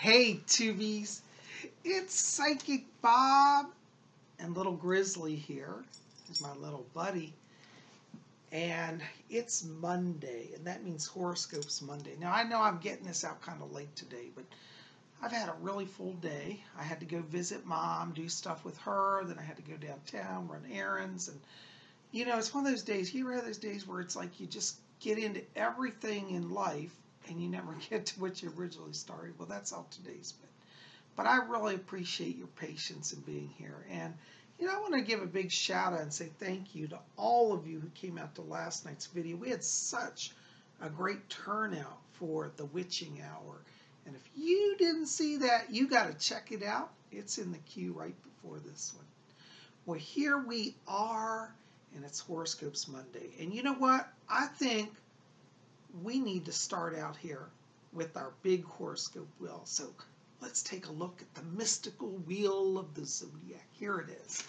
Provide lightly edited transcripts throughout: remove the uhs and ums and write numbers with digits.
Hey, Tubies, it's Psychic Bob and Little Grizzly here. Here's my little buddy. And it's Monday, and that means Horoscopes Monday. Now, I know I'm getting this out kind of late today, but I've had a really full day. I had to go visit Mom, do stuff with her, then I had to go downtown, run errands, and it's one of those days, you ever have those days where it's like you just get into everything in life and you never get to what you originally started? Well, that's how today's been. But I really appreciate your patience in being here. And, I want to give a big shout out and say thank you to all of you who came out to last night's video. We had such a great turnout for the witching hour. And if you didn't see that, you got to check it out. It's in the queue right before this one. Well, here we are, and it's Horoscopes Monday. And you know what? I think we need to start out here with our big horoscope wheel. So let's take a look at the mystical wheel of the Zodiac. Here it is.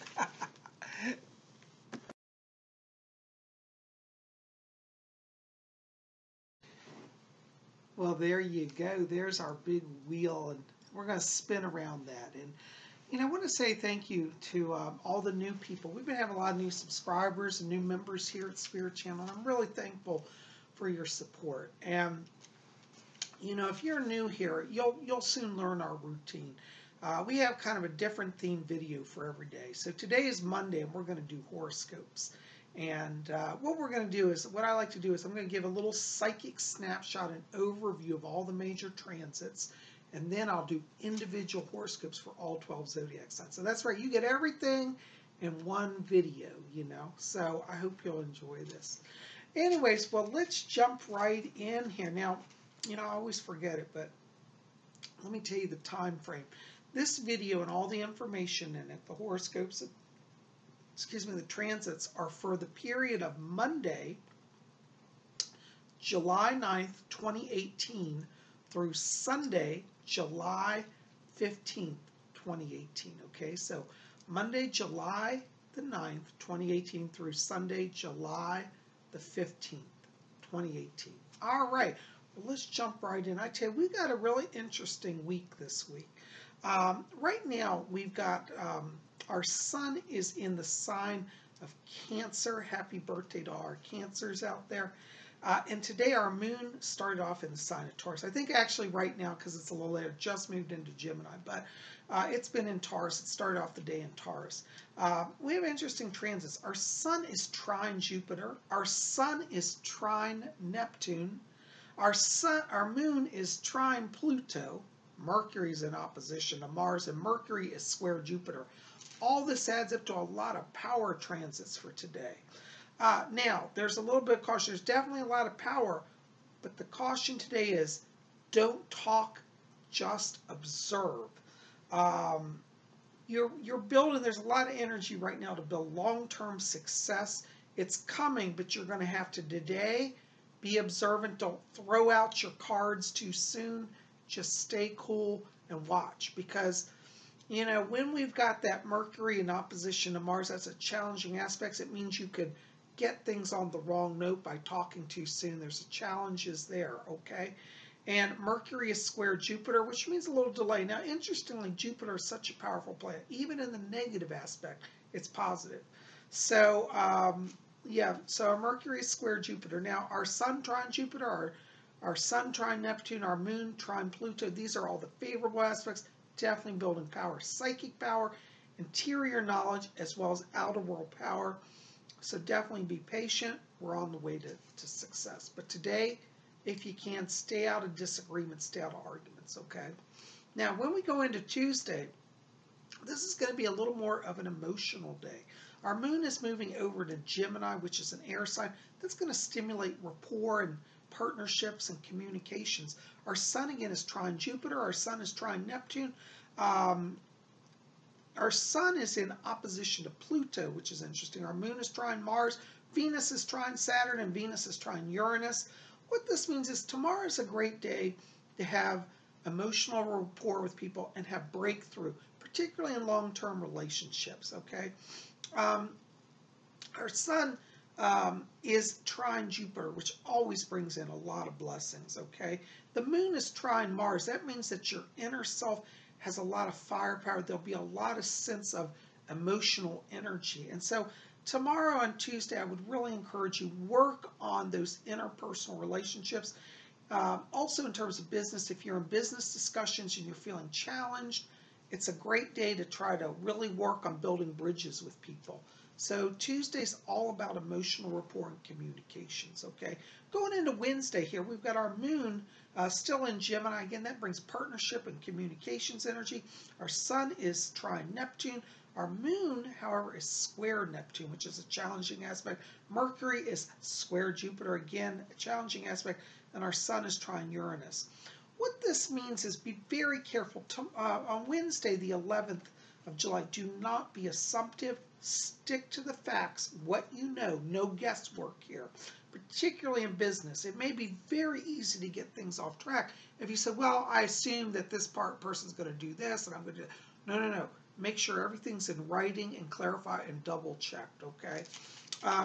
Well, there you go. There's our big wheel, and we're going to spin around that. And I want to say thank you to all the new people. We've been having a lot of new subscribers and new members here at Spirit Channel. I'm really thankful for your support. And if you're new here, you'll soon learn our routine. We have kind of a different theme video for every day. So today is Monday, and we're going to do horoscopes. And what we're going to do is, what I like to do is I'm going to give a little psychic snapshot and overview of all the major transits. And then I'll do individual horoscopes for all 12 zodiac signs. So that's right, you get everything in one video, So I hope you'll enjoy this. Anyways, well, let's jump right in here. Now, I always forget it, but let me tell you the time frame. This video and all the information in it, the horoscopes, the transits, are for the period of Monday, July 9th, 2018, through Sunday, July 15th, 2018. Okay, so Monday, July the 9th, 2018, through Sunday, July the 15th, 2018. All right. Well, let's jump right in. I tell you, we've got a really interesting week this week. Right now, we've got our sun is in the sign of Cancer. Happy birthday to our Cancers out there. And today our moon started off in the sign of Taurus. I think actually right now, because it's a little later, just moved into Gemini, but it's been in Taurus. It started off the day in Taurus. We have interesting transits. Our sun is trine Jupiter. Our sun is trine Neptune. Our moon is trine Pluto. Mercury's in opposition to Mars, and Mercury is square Jupiter. All this adds up to a lot of power transits for today. Now, there's a little bit of caution. There's definitely a lot of power, but the caution today is don't talk, just observe. You're building, there's a lot of energy right now to build long-term success. It's coming, but you're going to have to today be observant. Don't throw out your cards too soon. Just stay cool and watch, because when we've got that Mercury in opposition to Mars, that's a challenging aspect. It means you could get things on the wrong note by talking too soon. There's challenges there, okay? And Mercury is square Jupiter, which means a little delay. Now, interestingly, Jupiter is such a powerful planet. Even in the negative aspect, it's positive. So, so our Mercury is square Jupiter. Now, our Sun trine Jupiter, our Sun trine Neptune, our Moon trine Pluto, these are all the favorable aspects. Definitely building power, psychic power, interior knowledge, as well as outer world power. So definitely be patient. We're on the way to success. But today, if you can, stay out of disagreements, stay out of arguments, okay? Now, when we go into Tuesday, this is going to be a little more of an emotional day. Our moon is moving over to Gemini, which is an air sign. That's going to stimulate rapport and partnerships and communications. Our sun, again, is trine Jupiter. Our sun is trine Neptune. Our sun is in opposition to Pluto, which is interesting. Our moon is trine Mars. Venus is trine Saturn, and Venus is trine Uranus. What this means is tomorrow is a great day to have emotional rapport with people and have breakthrough, particularly in long-term relationships, okay? Our sun is trine Jupiter, which always brings in a lot of blessings, okay? The moon is trine Mars. That means that your inner self has a lot of firepower. There'll be a lot of sense of emotional energy. And so tomorrow on Tuesday, I would really encourage you work on those interpersonal relationships. Also in terms of business, if you're in business discussions and you're feeling challenged, it's a great day to try to really work on building bridges with people. So Tuesday's all about emotional rapport and communications, okay? Going into Wednesday here, we've got our moon still in Gemini. Again, that brings partnership and communications energy. Our sun is trine Neptune. Our moon, however, is square Neptune, which is a challenging aspect. Mercury is square Jupiter, again, a challenging aspect. And our sun is trine Uranus. What this means is be very careful. On Wednesday, the 11th of July, do not be assumptive. Stick to the facts, what you know, no guesswork here, particularly in business. It may be very easy to get things off track if you say, well, I assume that this person's going to do this and I'm going to do that. No, no, no. Make sure everything's in writing and clarify and double checked, okay?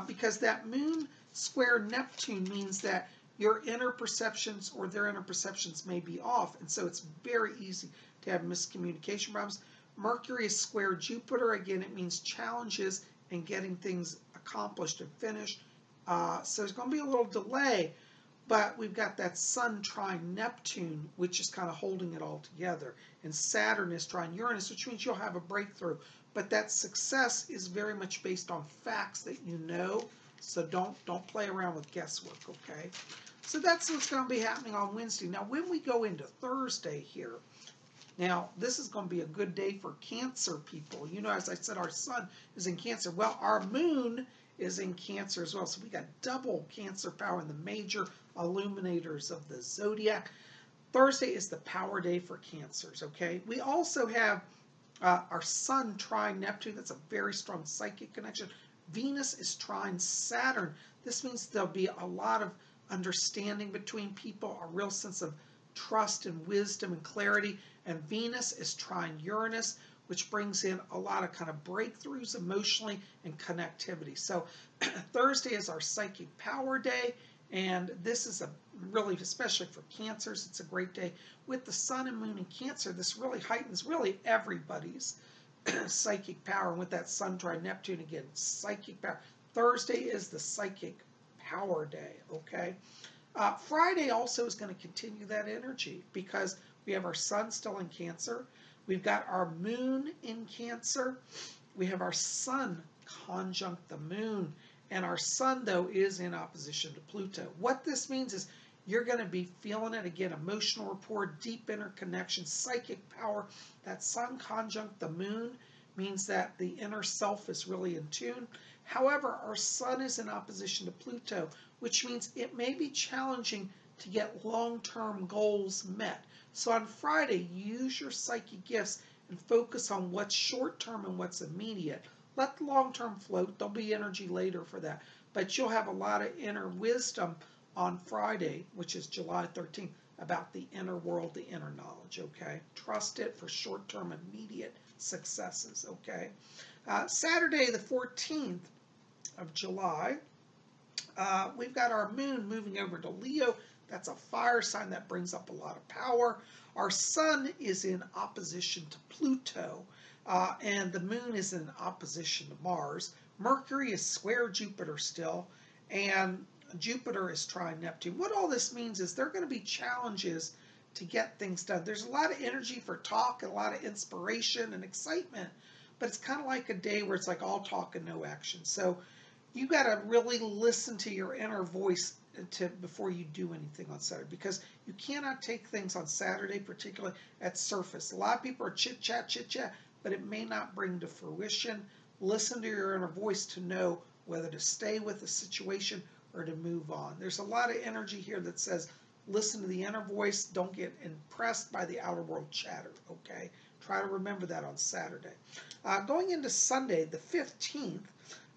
Because that moon square Neptune means that your inner perceptions or their inner perceptions may be off, and so it's very easy to have miscommunication problems. Mercury is square Jupiter. Again, it means challenges in getting things accomplished and finished. So there's going to be a little delay, but we've got that sun trine Neptune, which is kind of holding it all together. And Saturn is trine Uranus, which means you'll have a breakthrough. But that success is very much based on facts that you know. So don't play around with guesswork, okay? So that's what's going to be happening on Wednesday. Now, when we go into Thursday here, now, this is going to be a good day for Cancer people. You know, as I said, our sun is in Cancer. Well, our moon is in Cancer as well. So we got double Cancer power in the major illuminators of the Zodiac. Thursday is the power day for Cancers, okay? We also have our sun trine Neptune. That's a very strong psychic connection. Venus is trine Saturn. This means there'll be a lot of understanding between people, a real sense of trust and wisdom and clarity. And Venus is trine Uranus, which brings in a lot of kind of breakthroughs emotionally and connectivity. So Thursday is our psychic power day, and this is a really, especially for Cancers, it's a great day. With the sun and moon in Cancer, this really heightens really everybody's psychic power. And with that sun trine Neptune, again, psychic power. Thursday is the psychic power day, okay? Friday also is going to continue that energy because we have our sun still in Cancer. We've got our moon in Cancer. We have our sun conjunct the moon. And our sun, though, is in opposition to Pluto. What this means is you're going to be feeling it again, emotional rapport, deep interconnection, psychic power. That sun conjunct the moon means that the inner self is really in tune. However, our sun is in opposition to Pluto, which means it may be challenging to get long-term goals met. So on Friday, use your psychic gifts and focus on what's short-term and what's immediate. Let the long-term float. There'll be energy later for that. But you'll have a lot of inner wisdom on Friday, which is July 13th, about the inner world, the inner knowledge, okay? Trust it for short-term, immediate successes, okay? Saturday, the 14th of July, we've got our moon moving over to Leo. That's a fire sign that brings up a lot of power. Our sun is in opposition to Pluto, and the moon is in opposition to Mars. Mercury is square Jupiter still, and Jupiter is trine Neptune. What all this means is there are going to be challenges to get things done. There's a lot of energy for talk and a lot of inspiration and excitement, but it's kind of like a day where it's like all talk and no action. So you got to really listen to your inner voice before you do anything on Saturday, because you cannot take things on Saturday, particularly at surface. A lot of people are chit-chat, but it may not bring to fruition. Listen to your inner voice to know whether to stay with the situation or to move on. There's a lot of energy here that says, listen to the inner voice. Don't get impressed by the outer world chatter, okay? Try to remember that on Saturday. Going into Sunday, the 15th,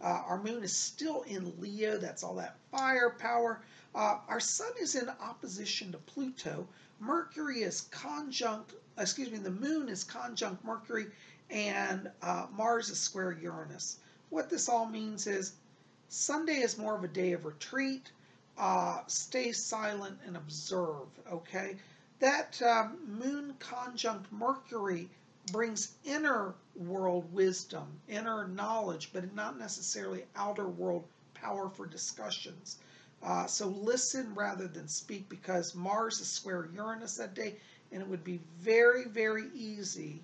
our moon is still in Leo. That's all that firepower. Our sun is in opposition to Pluto. Mercury is conjunct, the moon is conjunct Mercury, and Mars is square Uranus. What this all means is Sunday is more of a day of retreat. Stay silent and observe, okay? That moon conjunct Mercury brings inner world wisdom, inner knowledge, but not necessarily outer world power for discussions. So listen rather than speak, because Mars is square Uranus that day, and it would be very, very easy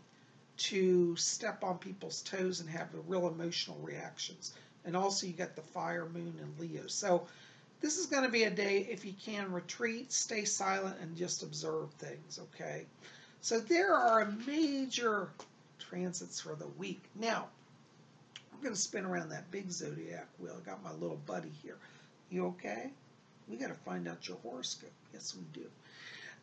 to step on people's toes and have the real emotional reactions. And also you got the fire moon and Leo. So this is going to be a day, if you can, retreat, stay silent, and just observe things, okay? So there are major transits for the week. Now, I'm going to spin around that big zodiac wheel. I got my little buddy here. You okay? We got to find out your horoscope. Yes, we do.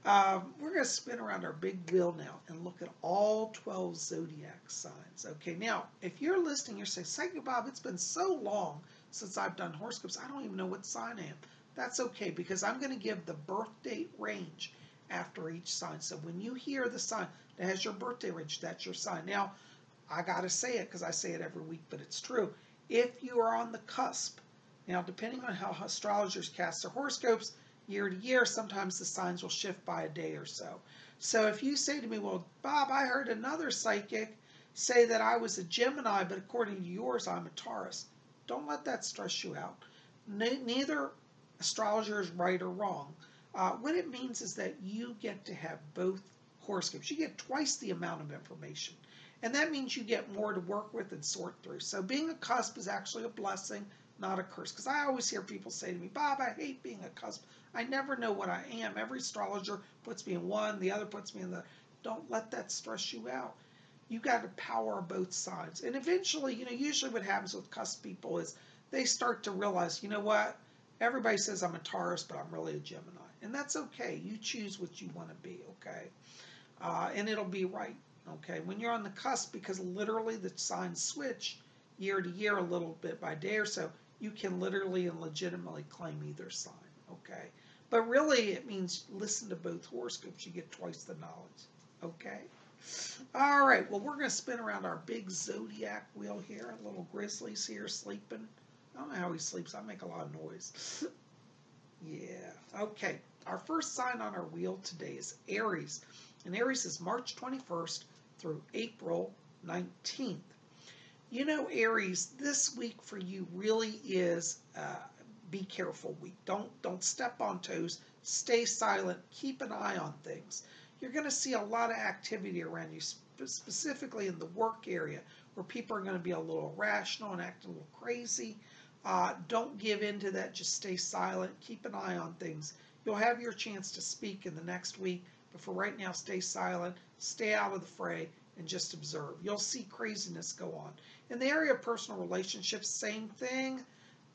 We're going to spin around our big wheel now and look at all 12 zodiac signs. Okay, now, if you're listening, you're saying, Psychic Bob, it's been so long since I've done horoscopes, I don't even know what sign I am. That's okay, because I'm going to give the birth date range after each sign. So when you hear the sign that has your birthday range, that's your sign. Now, I got to say it because I say it every week, but it's true. If you are on the cusp, now depending on how astrologers cast their horoscopes, year to year, sometimes the signs will shift by a day or so. So if you say to me, well, Bob, I heard another psychic say that I was a Gemini, but according to yours, I'm a Taurus. Don't let that stress you out. Neither astrologer is right or wrong. What it means is that you get to have both horoscopes. You get twice the amount of information. And that means you get more to work with and sort through. So being a cusp is actually a blessing, not a curse. Because I always hear people say to me, Bob, I hate being a cusp. I never know what I am. Every astrologer puts me in one, the other puts me in the... Don't let that stress you out. You got to power both sides. And eventually, usually what happens with cusp people is they start to realize, you know what? Everybody says I'm a Taurus, but I'm really a Gemini. And that's okay. You choose what you want to be, okay? And it'll be right, okay? When you're on the cusp, because literally the signs switch year to year a little bit by day or so, you can literally and legitimately claim either sign, okay? But really, it means listen to both horoscopes. You get twice the knowledge, okay? All right, well, we're going to spin around our big zodiac wheel here. Little Grizzly's here sleeping. I don't know how he sleeps. I make a lot of noise. Yeah, okay. Our first sign on our wheel today is Aries. And Aries is March 21st through April 19th. Aries, this week for you really is be careful week. Don't step on toes. Stay silent. Keep an eye on things. You're going to see a lot of activity around you, specifically in the work area, where people are going to be a little irrational and act a little crazy. Don't give in to that. Just stay silent. Keep an eye on things. You'll have your chance to speak in the next week, but for right now, stay silent, stay out of the fray, and just observe. You'll see craziness go on. In the area of personal relationships, same thing.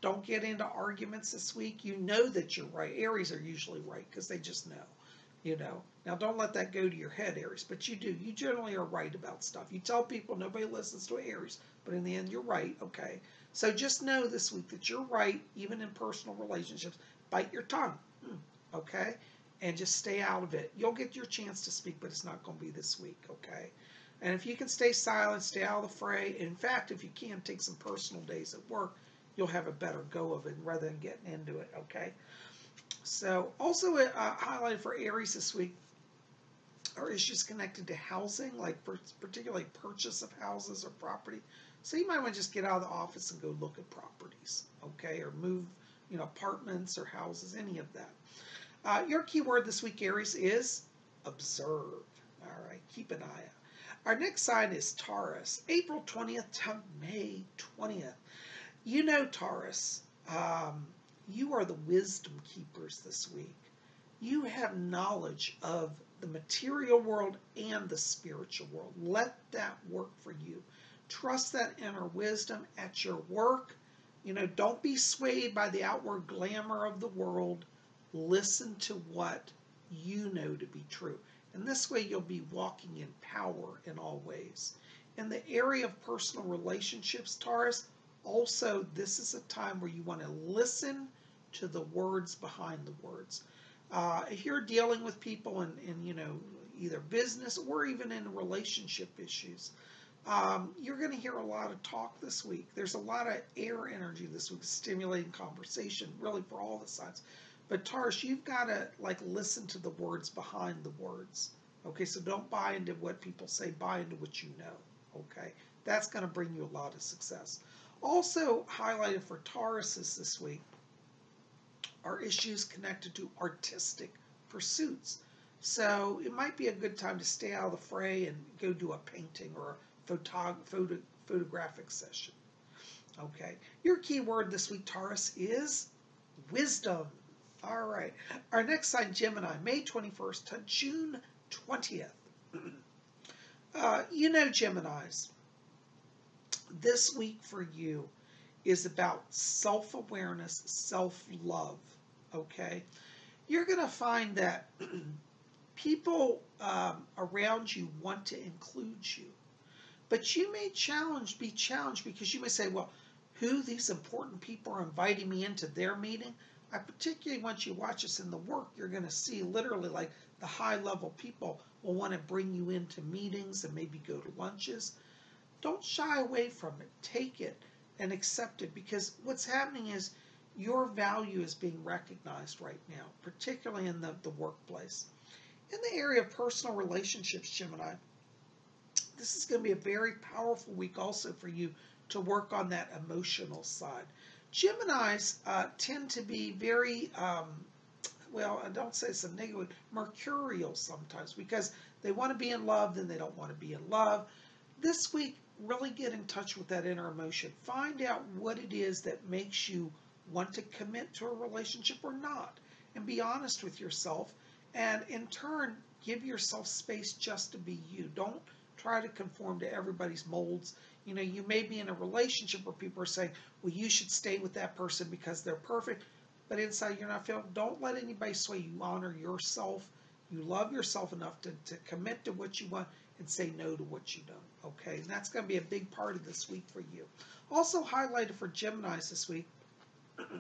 Don't get into arguments this week. You know that you're right. Aries are usually right because they just know. Now don't let that go to your head, Aries, but you do. You generally are right about stuff. You tell people nobody listens to Aries, but in the end, you're right, okay? So just know this week that you're right, even in personal relationships. Bite your tongue, okay? And just stay out of it. You'll get your chance to speak, but it's not going to be this week, okay? And if you can stay silent, stay out of the fray. In fact, if you can, take some personal days at work, you'll have a better go of it rather than getting into it, okay? So also highlighted for Aries this week are issues connected to housing, like particularly purchase of houses or property. So you might want to just get out of the office and go look at properties, okay, or move, apartments or houses, any of that. Your keyword this week, Aries, is observe. All right, keep an eye out. Our next sign is Taurus, April 20th to May 20th. Taurus, you are the wisdom keepers this week. You have knowledge of the material world and the spiritual world. Let that work for you. Trust that inner wisdom at your work. Don't be swayed by the outward glamour of the world. Listen to what you know to be true. And this way you'll be walking in power in all ways. In the area of personal relationships, Taurus, also this is a time where you want to listen to the words behind the words. If you're dealing with people in either business or even in relationship issues, You're going to hear a lot of talk this week. There's a lot of air energy this week, stimulating conversation, really for all the signs. But Taurus, you've got to like listen to the words behind the words. Okay, so don't buy into what people say, buy into what you know. Okay, that's going to bring you a lot of success. Also highlighted for Tauruses this week are issues connected to artistic pursuits. So it might be a good time to stay out of the fray and go do a painting or a photographic session. Okay, your key word this week, Taurus, is wisdom. All right, our next sign, Gemini, May 21st to June 20th. You know, Geminis, this week for you is about self-awareness, self-love, okay? You're going to find that people around you want to include you, but you may be challenged because you may say, well, who these important people are inviting me into their meeting? I particularly want you to watch this in the work. You're going to see literally like the high-level people will want to bring you into meetings and maybe go to lunches. Don't shy away from it. Take it and accept it, because what's happening is your value is being recognized right now, particularly in the workplace. In the area of personal relationships, Gemini, this is going to be a very powerful week also for you to work on that emotional side. Geminis tend to be very, well, I don't say it's a negative, mercurial sometimes, because they want to be in love, then they don't want to be in love. This week, really get in touch with that inner emotion. Find out what it is that makes you want to commit to a relationship or not, and be honest with yourself, and in turn give yourself space just to be you. Don't try to conform to everybody's molds. You know, you may be in a relationship where people are saying, well, you should stay with that person because they're perfect, but inside you're not feeling. Don't let anybody sway you. Honor yourself. You love yourself enough to commit to what you want and say no to what you don't. Okay, and that's going to be a big part of this week for you. Also highlighted for Geminis this week,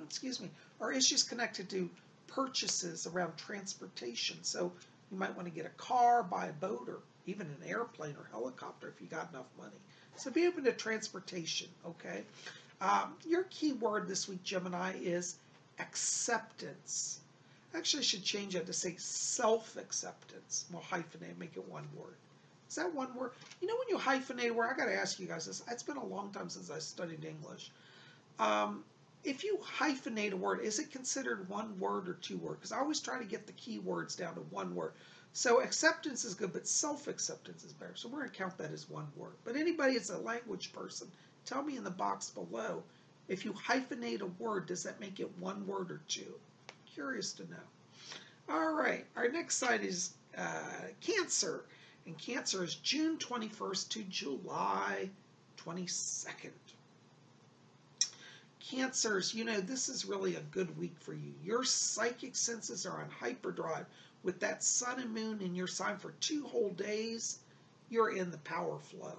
excuse me, are issues connected to purchases around transportation. So you might want to get a car, buy a boat, or even an airplane or helicopter if you got enough money. So be open to transportation, okay? Your key word this week, Gemini, is acceptance. Actually, I should change that to say self-acceptance. We'll hyphenate, make it one word. Is that one word? You know, when you hyphenate a word, I got to ask you guys this. It's been a long time since I studied English. If you hyphenate a word, is it considered one word or two words? Because I always try to get the key words down to one word. So acceptance is good, but self-acceptance is better. So we're going to count that as one word. But anybody that's a language person, tell me in the box below, if you hyphenate a word, does that make it one word or two? Curious to know. All right, our next sign is Cancer. And Cancer is June 21st to July 22nd. Cancers, you know, this is really a good week for you. Your psychic senses are on hyperdrive. With that sun and moon in your sign for 2 whole days, you're in the power flow.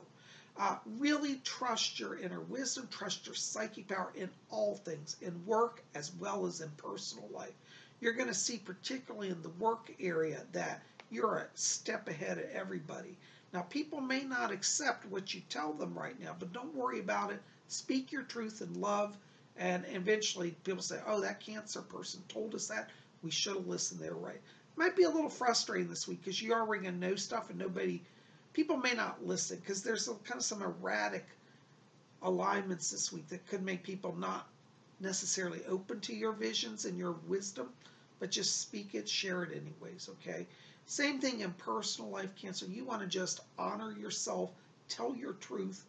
Really trust your inner wisdom, trust your psychic power in all things, in work as well as in personal life. You're going to see, particularly in the work area, that you're a step ahead of everybody. Now, people may not accept what you tell them right now, but don't worry about it. Speak your truth in love, and eventually people say, oh, that Cancer person told us that. We should have listened. They're right. It might be a little frustrating this week because you are going to know stuff and people may not listen, because there's kind of some erratic alignments this week that could make people not necessarily open to your visions and your wisdom, but just speak it, share it anyways, okay? Same thing in personal life, Cancer. You want to just honor yourself, tell your truth,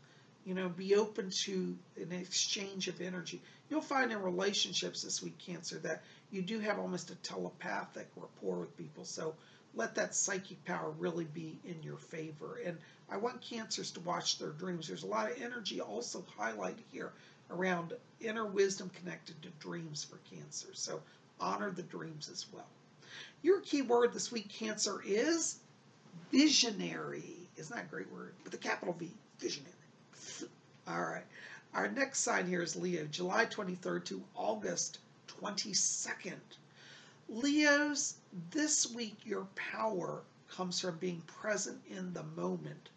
you know, be open to an exchange of energy. You'll find in relationships this week, Cancer, that you do have almost a telepathic rapport with people. So let that psychic power really be in your favor. And I want Cancers to watch their dreams. There's a lot of energy also highlighted here around inner wisdom connected to dreams for Cancer. So honor the dreams as well. Your key word this week, Cancer, is visionary. Isn't that a great word? With a capital V, visionary. All right. Our next sign here is Leo, July 23rd to August 22nd. Leos, this week your power comes from being present in the moment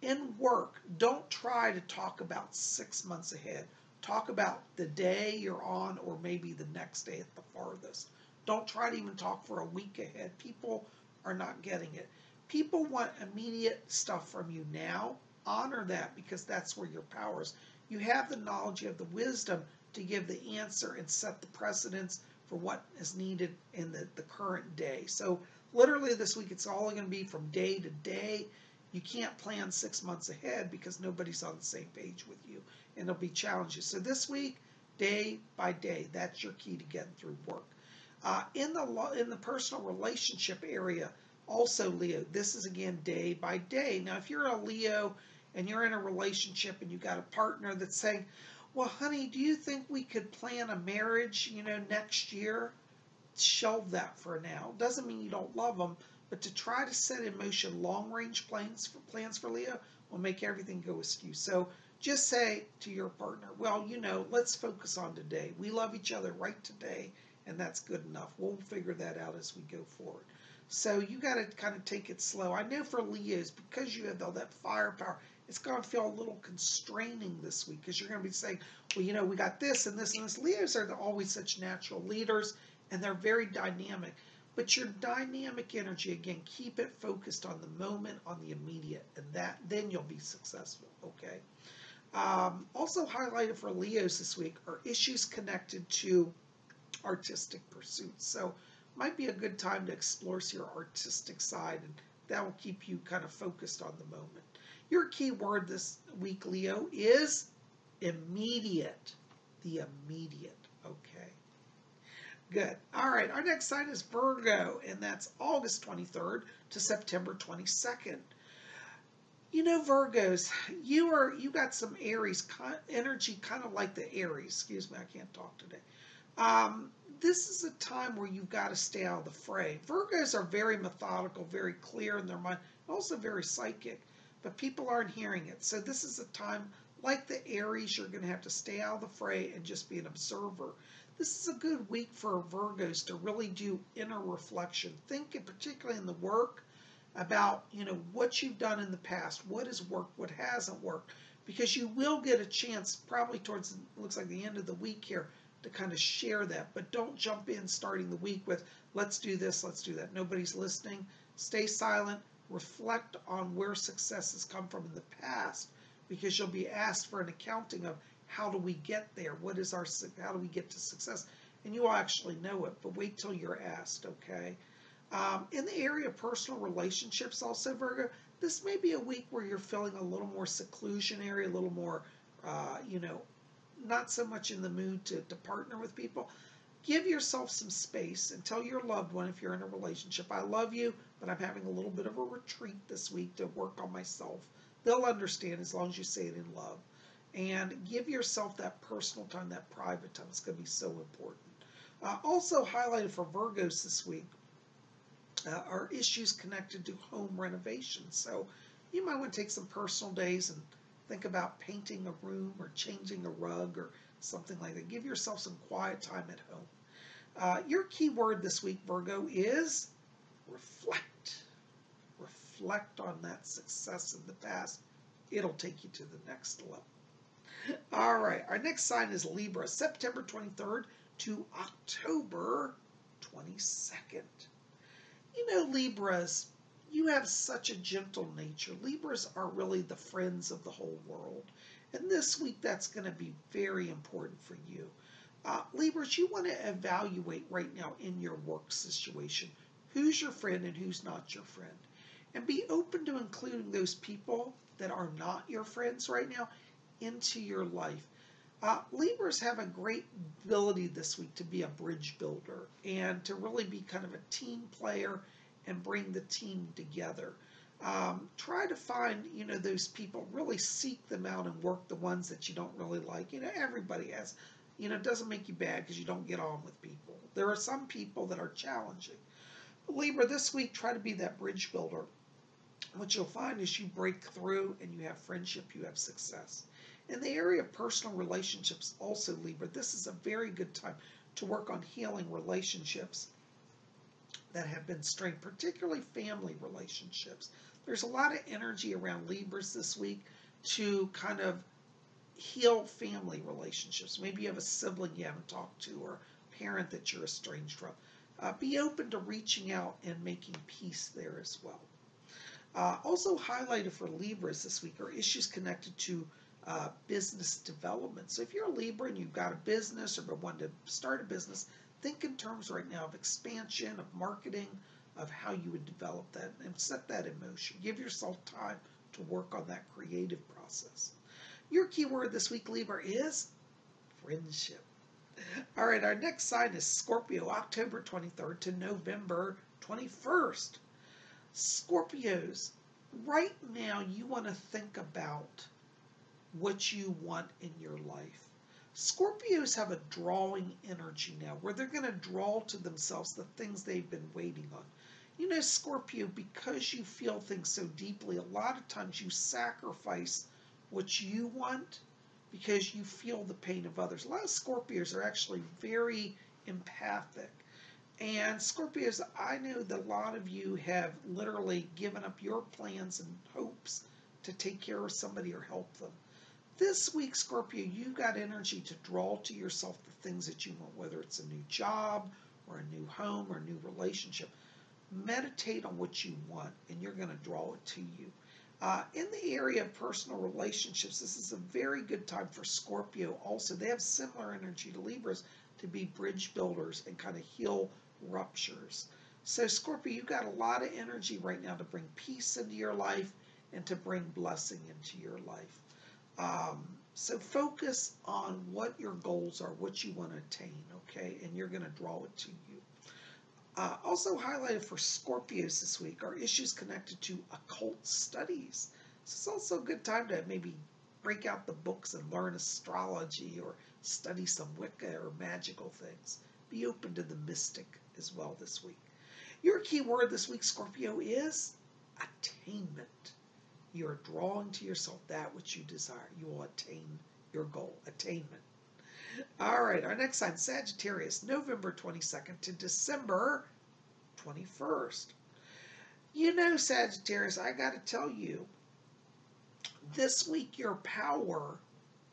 In work, don't try to talk about 6 months ahead. Talk about the day you're on or maybe the next day at the farthest. Don't try to even talk for a week ahead. People are not getting it. People want immediate stuff from you now. Honor that because that's where your power is. You have the knowledge, you have the wisdom to give the answer and set the precedence for what is needed in the current day. So literally this week it's all going to be from day to day. You can't plan 6 months ahead because nobody's on the same page with you, and there'll be challenges. So this week, day by day, that's your key to getting through work. In the personal relationship area, also Leo, this is again day by day. Now, if you're a Leo and you're in a relationship and you got a partner that's saying, "Well, honey, do you think we could plan a marriage, next year?" Shelve that for now. Doesn't mean you don't love them, but to try to set in motion long-range plans for Leo will make everything go askew. So just say to your partner, well, let's focus on today. We love each other right today, and that's good enough. We'll figure that out as we go forward. So you got to kind of take it slow. I know for Leos, because you have all that firepower, it's going to feel a little constraining this week because you're going to be saying, well, we got this and this and this. Leos are always such natural leaders, and they're very dynamic. But your dynamic energy, again, keep it focused on the moment, on the immediate, and then you'll be successful, okay? Also highlighted for Leos this week are issues connected to artistic pursuits. So might be a good time to explore your artistic side, and that will keep you kind of focused on the moment. Your key word this week, Leo, is immediate. The immediate, okay? Good. All right, our next sign is Virgo, and that's August 23rd to September 22nd. Virgos, you got some Aries energy, kind of like the Aries. Excuse me, I can't talk today. This is a time where you've got to stay out of the fray. Virgos are very methodical, very clear in their mind, also very psychic, but people aren't hearing it. So this is a time, like the Aries, you're going to have to stay out of the fray and just be an observer. This is a good week for Virgos to really do inner reflection. Think, particularly in the work, about what you've done in the past, what has worked, what hasn't worked, because you will get a chance probably towards, looks like the end of the week here, to kind of share that. But don't jump in starting the week with, let's do this, let's do that. Nobody's listening. Stay silent. Reflect on where success has come from in the past, because you'll be asked for an accounting of how do we get there? How do we get to success? And you will actually know it, but wait till you're asked, okay? In the area of personal relationships also, Virgo, this may be a week where you're feeling a little more seclusionary, a little more, not so much in the mood to partner with people. Give yourself some space and tell your loved one, if you're in a relationship, I love you, but I'm having a little bit of a retreat this week to work on myself. They'll understand as long as you say it in love. And give yourself that personal time, that private time. It's going to be so important. Also highlighted for Virgos this week are issues connected to home renovation. So you might want to take some personal days and think about painting a room or changing a rug or something like that. Give yourself some quiet time at home. Your key word this week, Virgo, is reflect. Reflect on that success in the past. It'll take you to the next level. All right, our next sign is Libra, September 23rd to October 22nd. Libras, you have such a gentle nature. Libras are really the friends of the whole world. And this week, that's going to be very important for you. Libras, you want to evaluate right now in your work situation who's your friend and who's not your friend. And be open to including those people that are not your friends right now into your life. Libras have a great ability this week to be a bridge builder and to really be kind of a team player and bring the team together. Try to find, those people, really seek them out and work the ones that you don't really like. Everybody has, it doesn't make you bad because you don't get on with people. There are some people that are challenging. But Libra, this week, try to be that bridge builder. What you'll find is you break through and you have friendship, you have success. In the area of personal relationships, also, Libra, this is a very good time to work on healing relationships. that have been strained, particularly family relationships. There's a lot of energy around Libras this week to kind of heal family relationships. Maybe you have a sibling you haven't talked to or a parent that you're estranged from. Be open to reaching out and making peace there as well. Also highlighted for Libras this week are issues connected to business development. So if you're a Libra and you've got a business or want to start a business, think in terms right now of expansion, of marketing, of how you would develop that and set that in motion. Give yourself time to work on that creative process. Your keyword this week, Libra, is friendship. All right, our next sign is Scorpio, October 23rd to November 21st. Scorpios, right now you want to think about what you want in your life. Scorpios have a drawing energy now where they're going to draw to themselves the things they've been waiting on. You know, Scorpio, because you feel things so deeply, a lot of times you sacrifice what you want because you feel the pain of others. A lot of Scorpios are actually very empathic. And Scorpios, I know that a lot of you have literally given up your plans and hopes to take care of somebody or help them. This week, Scorpio, you've got energy to draw to yourself the things that you want, whether it's a new job or a new home or a new relationship. Meditate on what you want, and you're going to draw it to you. In the area of personal relationships, this is a very good time for Scorpio also. They have similar energy to Libras to be bridge builders and kind of heal ruptures. So Scorpio, you've got a lot of energy right now to bring peace into your life and to bring blessing into your life. So focus on what your goals are, what you want to attain, okay? And you're going to draw it to you. Also highlighted for Scorpios this week are issues connected to occult studies. So it's also a good time to maybe break out the books and learn astrology or study some Wicca or magical things. Be open to the mystic as well this week. Your key word this week, Scorpio, is attainment. You are drawing to yourself that which you desire. You will attain your goal, attainment. All right, our next sign, Sagittarius, November 22nd to December 21st. You know, Sagittarius, I got to tell you, this week your power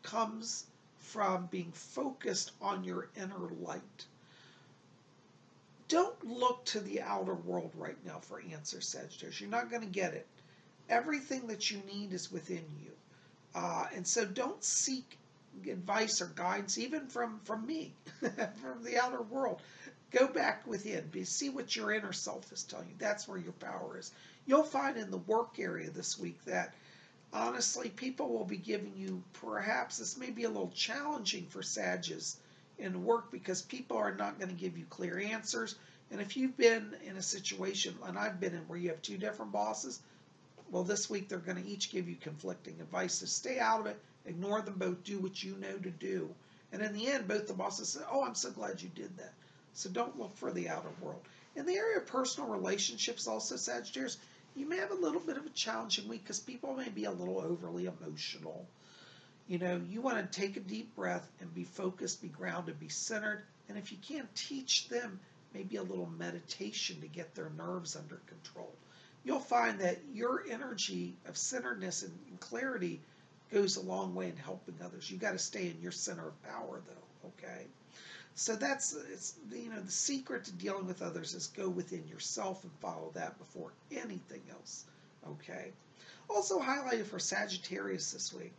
comes from being focused on your inner light. Don't look to the outer world right now for answers, Sagittarius. You're not going to get it. Everything that you need is within you. And so don't seek advice or guidance, even from me, from the outer world. Go back within. See what your inner self is telling you. That's where your power is. You'll find in the work area this week that, honestly, people will be giving you, perhaps this may be a little challenging for Sages in work because people are not going to give you clear answers. And if you've been in a situation, and I've been in where you have two different bosses, well, this week they're going to each give you conflicting advice. So stay out of it. Ignore them both. Do what you know to do. And in the end, both the bosses say, oh, I'm so glad you did that. So don't look for the outer world. In the area of personal relationships also, Sagittarius, you may have a little bit of a challenging week because people may be a little overly emotional. You know, you want to take a deep breath and be focused, be grounded, be centered. And if you can't, teach them maybe a little meditation to get their nerves under control. You'll find that your energy of centeredness and clarity goes a long way in helping others. You got to stay in your center of power, though, okay? So the secret to dealing with others is go within yourself and follow that before anything else, okay? Also highlighted for Sagittarius this week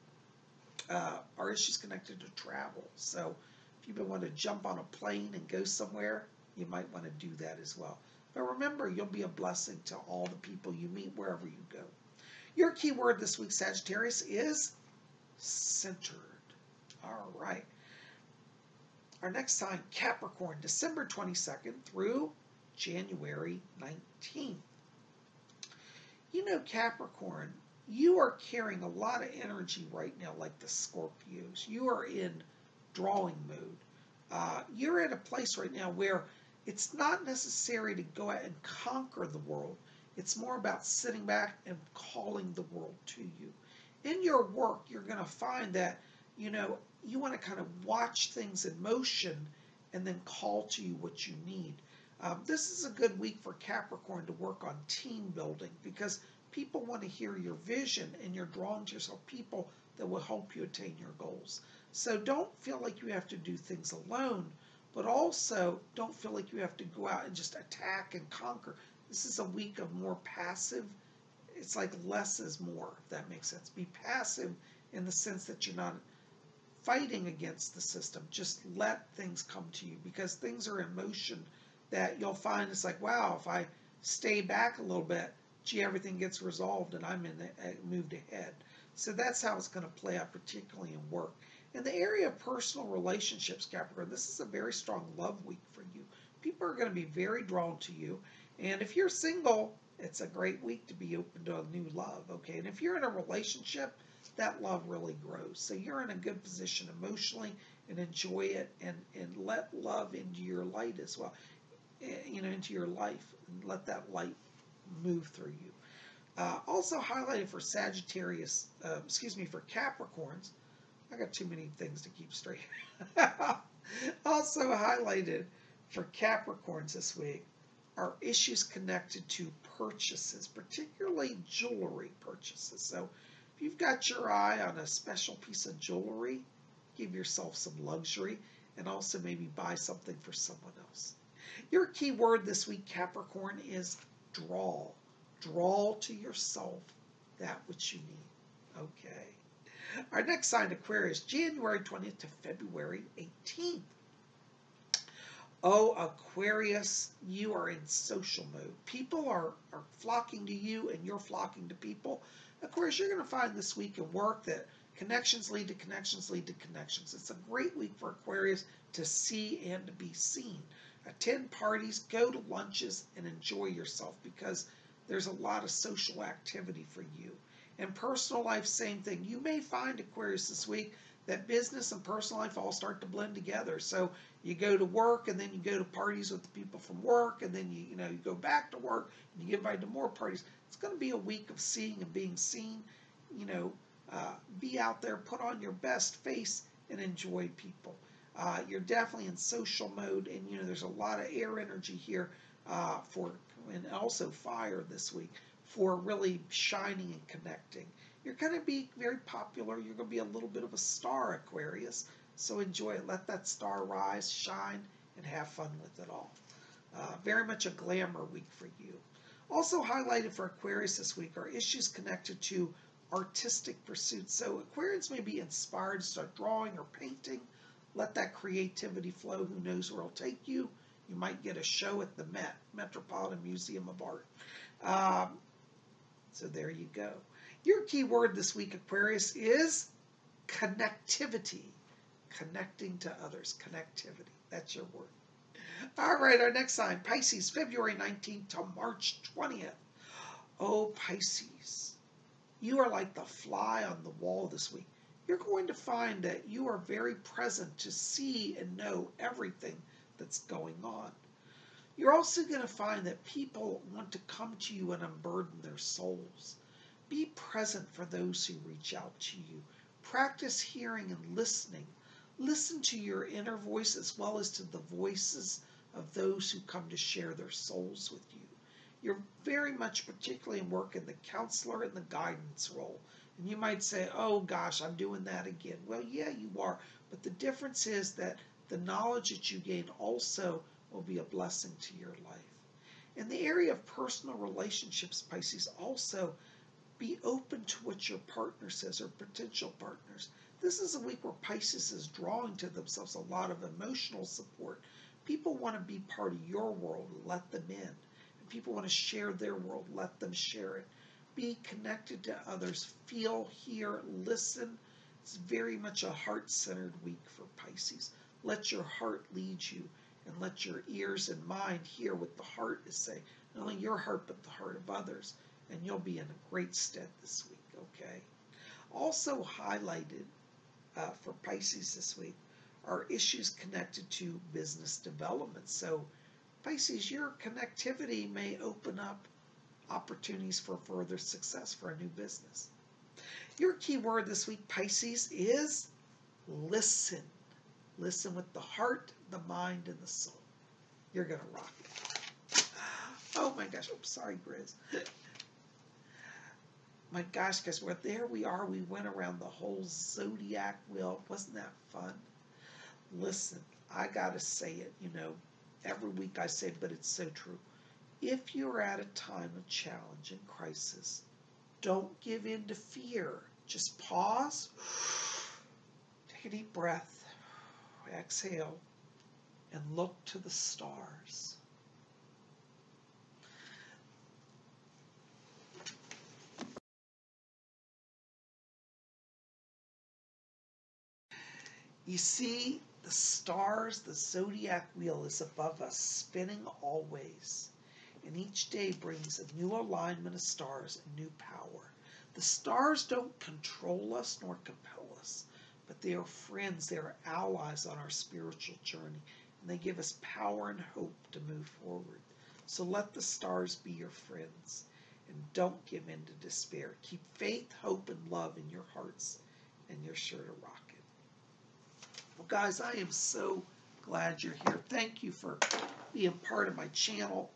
are issues connected to travel. So if you've been wanting to jump on a plane and go somewhere, you might want to do that as well. But remember, you'll be a blessing to all the people you meet wherever you go. Your key word this week, Sagittarius, is centered. All right. Our next sign, Capricorn, December 22nd through January 19th. You know, Capricorn, you are carrying a lot of energy right now, like the Scorpios. You are in drawing mode. You're at a place right now where it's not necessary to go out and conquer the world. It's more about sitting back and calling the world to you. In your work, you're going to find that, you know, you want to kind of watch things in motion and then call to you what you need. This is a good week for Capricorn to work on team building because people want to hear your vision and you're drawn to yourself people that will help you attain your goals. So don't feel like you have to do things alone, but also don't feel like you have to go out and just attack and conquer. This is a week of more passive. It's like less is more, if that makes sense. Be passive in the sense that you're not fighting against the system. Just let things come to you because things are in motion that you'll find it's like, wow, if I stay back a little bit, gee, everything gets resolved and I'm moved ahead. So that's how it's going to play out, particularly in work. In the area of personal relationships, Capricorn, this is a very strong love week for you. People are going to be very drawn to you. And if you're single, it's a great week to be open to a new love, okay? And if you're in a relationship, that love really grows. So you're in a good position emotionally and enjoy it and let love into your light as well, into your life, and let that light move through you. Also highlighted for Sagittarius, for Capricorns. I got too many things to keep straight. Also highlighted for Capricorns this week are issues connected to purchases, particularly jewelry purchases. So if you've got your eye on a special piece of jewelry, give yourself some luxury and also maybe buy something for someone else. Your key word this week, Capricorn, is draw. Draw to yourself that which you need. Okay. Our next sign, Aquarius, January 20th to February 18th. Oh, Aquarius, you are in social mode. People are flocking to you and you're flocking to people. Aquarius, you're going to find this week in work that connections lead to connections lead to connections. It's a great week for Aquarius to see and to be seen. Attend parties, go to lunches, and enjoy yourself because there's a lot of social activity for you. In personal life, same thing. You may find, Aquarius, this week that business and personal life all start to blend together. So you go to work and then you go to parties with the people from work and then you go back to work and you get invited to more parties. It's going to be a week of seeing and being seen. Be out there, put on your best face and enjoy people. You're definitely in social mode and there's a lot of air energy here and also fire this week for really shining and connecting. You're going to be very popular. You're going to be a little bit of a star, Aquarius. So enjoy it. Let that star rise, shine, and have fun with it all. Very much a glamour week for you. Also highlighted for Aquarius this week are issues connected to artistic pursuits. So Aquarians may be inspired to start drawing or painting. Let that creativity flow. Who knows where it'll take you. You might get a show at the Metropolitan Museum of Art. So there you go. Your key word this week, Aquarius, is connectivity. Connecting to others. Connectivity. That's your word. All right, our next sign, Pisces, February 19th to March 20th. Oh, Pisces, you are like the fly on the wall this week. You're going to find that you are very present to see and know everything that's going on. You're also going to find that people want to come to you and unburden their souls. Be present for those who reach out to you. Practice hearing and listening. Listen to your inner voice as well as to the voices of those who come to share their souls with you. You're very much, particularly in work, in the counselor and the guidance role. And you might say, oh gosh, I'm doing that again. Well, yeah, you are. But the difference is that the knowledge that you gain also will be a blessing to your life. In the area of personal relationships, Pisces, also be open to what your partner says or potential partners. This is a week where Pisces is drawing to themselves a lot of emotional support. People want to be part of your world, let them in. And people want to share their world, let them share it. Be connected to others, feel, hear, listen. It's very much a heart-centered week for Pisces. Let your heart lead you and let your ears and mind hear what the heart is saying. Not only your heart, but the heart of others. And you'll be in a great stead this week, okay? Also highlighted for Pisces this week are issues connected to business development. So Pisces, your connectivity may open up opportunities for further success for a new business. Your key word this week, Pisces, is listen. Listen with the heart, the mind, and the soul. You're going to rock it. Oh my gosh. I'm sorry, Grizz. My gosh, guys, well, there we are. We went around the whole Zodiac wheel. Wasn't that fun? Listen, I got to say it, every week I say it, but it's so true. If you're at a time of challenge and crisis, don't give in to fear. Just pause, take a deep breath, exhale, and look to the stars. You see, the stars, the zodiac wheel is above us, spinning always. And each day brings a new alignment of stars and new power. The stars don't control us nor compel us, but they are friends, they are allies on our spiritual journey, and they give us power and hope to move forward. So let the stars be your friends, and don't give in to despair. Keep faith, hope, and love in your hearts, and you're sure to rock it. Well, guys, I am so glad you're here. Thank you for being part of my channel.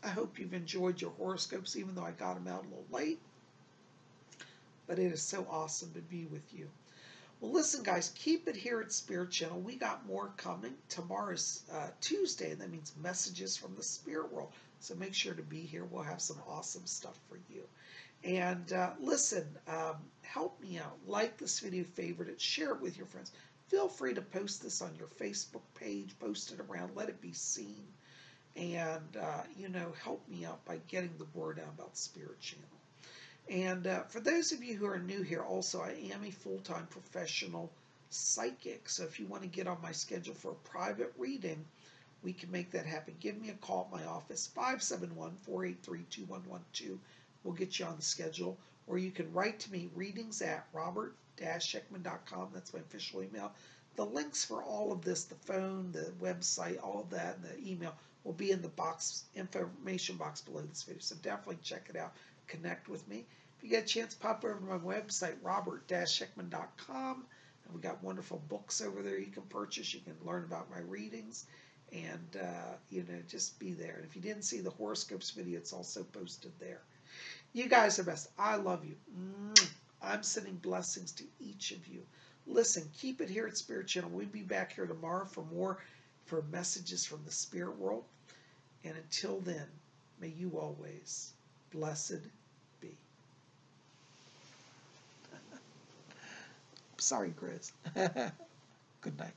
I hope you've enjoyed your horoscopes, even though I got them out a little late. But it is so awesome to be with you. Well, listen, guys, keep it here at Spirit Channel. We got more coming. Tomorrow's Tuesday, and that means messages from the spirit world. So make sure to be here. We'll have some awesome stuff for you. And listen, help me out. Like this video, favorite it, share it with your friends. Feel free to post this on your Facebook page, post it around, let it be seen. And, help me out by getting the word out about Spirit Channel. And for those of you who are new here, also, I am a full-time professional psychic. So if you want to get on my schedule for a private reading, we can make that happen. Give me a call at my office, 571-483-2112. We'll get you on the schedule. Or you can write to me, readings@robert-sheckman.com. That's my official email. The links for all of this, the phone, the website, all of that, and the email will be in the information box below this video. So definitely check it out. Connect with me. If you get a chance, pop over to my website, robert-sheckman.com. And we got wonderful books over there you can purchase. You can learn about my readings. And, just be there. And if you didn't see the horoscopes video, it's also posted there. You guys are best. I love you. I'm sending blessings to each of you. Listen, keep it here at Spirit Channel. We'll be back here tomorrow for messages from the spirit world. And until then, may you always blessed be. Sorry, Grizz. Good night.